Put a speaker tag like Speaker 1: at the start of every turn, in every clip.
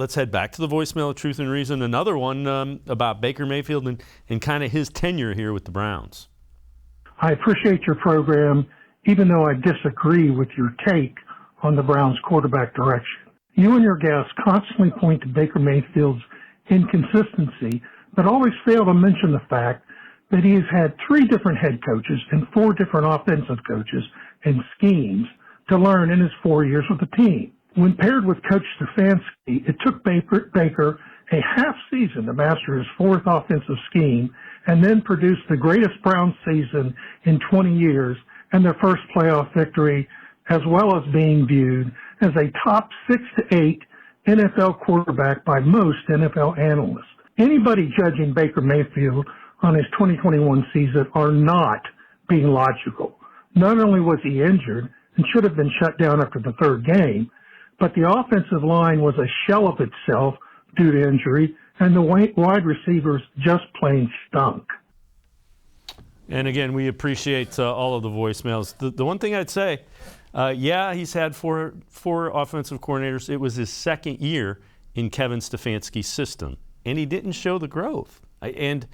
Speaker 1: let's head back to the voicemail of Truth and Reason. Another one about Baker Mayfield and kind of his tenure here with the Browns.
Speaker 2: I appreciate your program, even though I disagree with your take on the Browns quarterback direction. You and your guests constantly point to Baker Mayfield's inconsistency, but always fail to mention the fact that he has had 3 different head coaches and 4 different offensive coaches and schemes to learn in his 4 years with the team. When paired with Coach Stefanski, it took Baker a half season to master his 4th offensive scheme and then produce the greatest Browns season in 20 years and their first playoff victory, as well as being viewed as a top 6 to 8 NFL quarterback by most NFL analysts. Anybody judging Baker Mayfield on his 2021 season are not being logical. Not only was he injured and should have been shut down after the 3rd game, but the offensive line was a shell of itself due to injury, and the wide receivers just plain stunk.
Speaker 1: And again, we appreciate all of the voicemails. The one thing I'd say, he's had four offensive coordinators. It was his 2nd year in Kevin Stefanski's system, and he didn't show the growth. You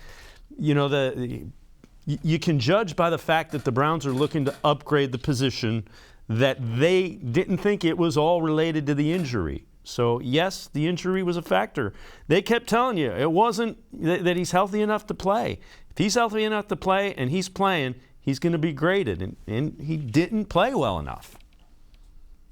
Speaker 1: can judge by the fact that the Browns are looking to upgrade the position that they didn't think it was all related to the injury. So, yes, the injury was a factor. They kept telling you it wasn't that he's healthy enough to play. If he's healthy enough to play and he's playing, he's going to be graded. And he didn't play well enough.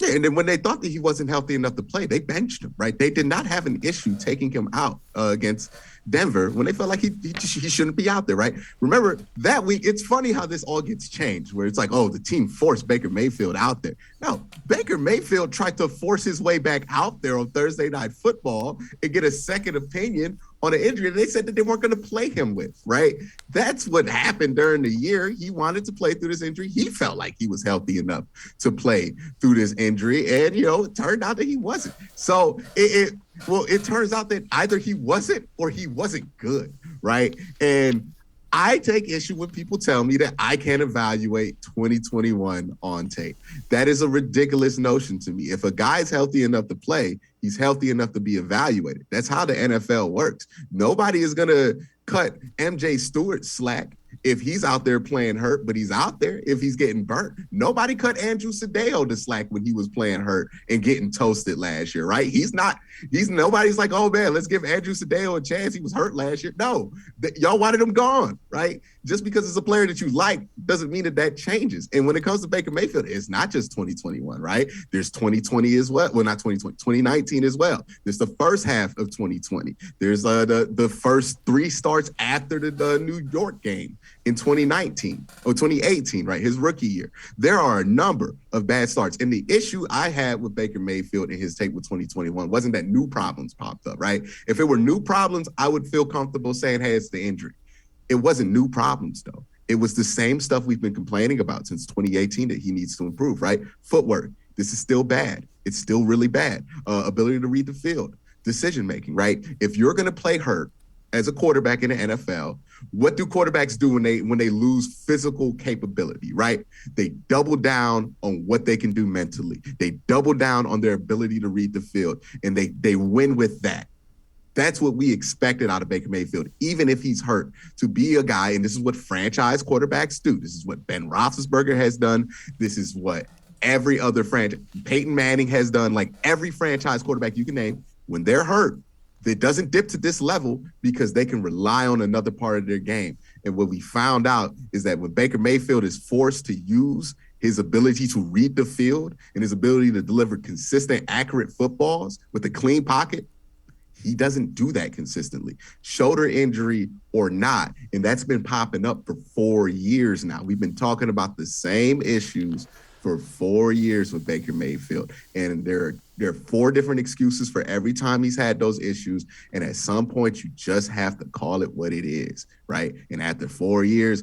Speaker 3: Yeah, and then when they thought that he wasn't healthy enough to play, they benched him, right? They did not have an issue taking him out against Denver when they felt like he shouldn't be out there, right? Remember, that week, it's funny how this all gets changed, where it's like, oh, the team forced Baker Mayfield out there. No, Baker Mayfield tried to force his way back out there on Thursday Night Football and get a second opinion on an injury they said that they weren't going to play him with, right? That's what happened during the year. He wanted to play through this injury. He felt like he was healthy enough to play through this injury, and, it turned out that he wasn't. So it turns out that either he wasn't or he wasn't good, right? And I take issue when people tell me that I can't evaluate 2021 on tape. That is a ridiculous notion to me. If a guy's healthy enough to play, he's healthy enough to be evaluated. That's how the NFL works. Nobody is going to cut MJ Stewart slack if he's out there playing hurt, but he's out there if he's getting burnt. Nobody cut Andrew Sadeo the slack when he was playing hurt and getting toasted last year, right? Nobody's like, oh man, let's give Andrew Sadeo a chance. He was hurt last year. No, y'all wanted him gone, right? Just because it's a player that you like doesn't mean that changes. And when it comes to Baker Mayfield, it's not just 2021, right? There's 2020 as well. Well, not 2020, 2019 as well. There's the first half of 2020. There's the first 3 starts after the New York game in 2018, right? His rookie year. There are a number of bad starts. And the issue I had with Baker Mayfield and his tape with 2021 wasn't that new problems popped up, right? If it were new problems, I would feel comfortable saying, hey, it's the injury. It wasn't new problems, though. It was the same stuff we've been complaining about since 2018 that he needs to improve, right? Footwork. This is still bad. It's still really bad. Ability to read the field. Decision-making, right? If you're going to play hurt as a quarterback in the NFL, what do quarterbacks do when they lose physical capability, right? They double down on what they can do mentally. They double down on their ability to read the field, and they win with that. That's what we expected out of Baker Mayfield, even if he's hurt, to be a guy, and this is what franchise quarterbacks do. This is what Ben Roethlisberger has done. This is what every other franchise, Peyton Manning has done, like every franchise quarterback you can name. When they're hurt, it doesn't dip to this level because they can rely on another part of their game. And what we found out is that when Baker Mayfield is forced to use his ability to read the field and his ability to deliver consistent, accurate footballs with a clean pocket, he doesn't do that consistently, shoulder injury or not. And that's been popping up for 4 years now. We've been talking about the same issues for 4 years with Baker Mayfield. And there are 4 different excuses for every time he's had those issues. And at some point, you just have to call it what it is, right? And after 4 years,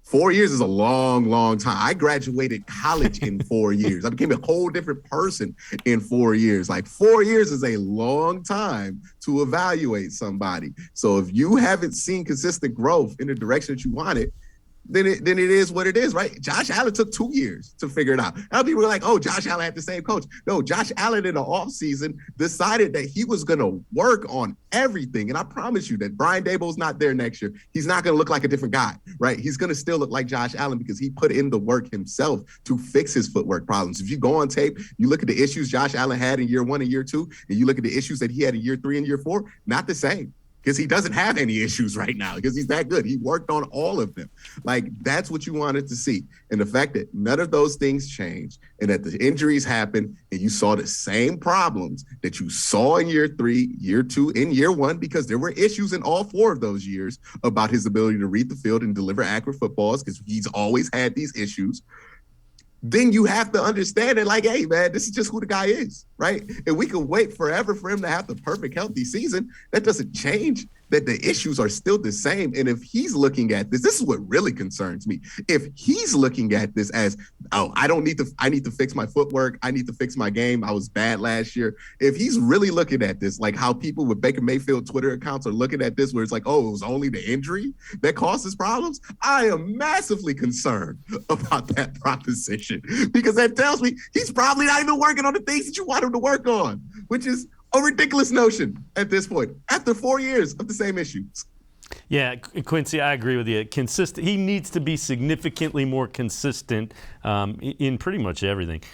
Speaker 3: 4 years is a long, long time. I graduated college in 4 years. I became a whole different person in 4 years. 4 years is a long time to evaluate somebody. So if you haven't seen consistent growth in the direction that you wanted, then it is what it is, right? Josh Allen took 2 years to figure it out. Now people were like, oh, Josh Allen had the same coach. No, Josh Allen in the offseason decided that he was going to work on everything. And I promise you that Brian Daboll's not there next year. He's not going to look like a different guy, right? He's going to still look like Josh Allen because he put in the work himself to fix his footwork problems. If you go on tape, you look at the issues Josh Allen had in year 1 and year 2, and you look at the issues that he had in year 3 and year 4, not the same. Because he doesn't have any issues right now because he's that good. He worked on all of them. Like, that's what you wanted to see. And the fact that none of those things changed and that the injuries happened and you saw the same problems that you saw in year 3, year 2, and year 1, because there were issues in all 4 of those years about his ability to read the field and deliver accurate footballs because he's always had these issues. Then you have to understand it like, hey, man, this is just who the guy is, right? And we can wait forever for him to have the perfect, healthy season. That doesn't change that the issues are still the same. And if he's looking at this is what really concerns me. If he's looking at this as, oh, I need to fix my footwork. I need to fix my game. I was bad last year. If he's really looking at this, like how people with Baker Mayfield Twitter accounts are looking at this, where it's like, oh, it was only the injury that causes problems. I am massively concerned about that proposition because that tells me he's probably not even working on the things that you want him to work on, which is a ridiculous notion at this point, after 4 years of the same issues.
Speaker 1: Yeah, Quincy, I agree with you. He needs to be significantly more consistent in pretty much everything.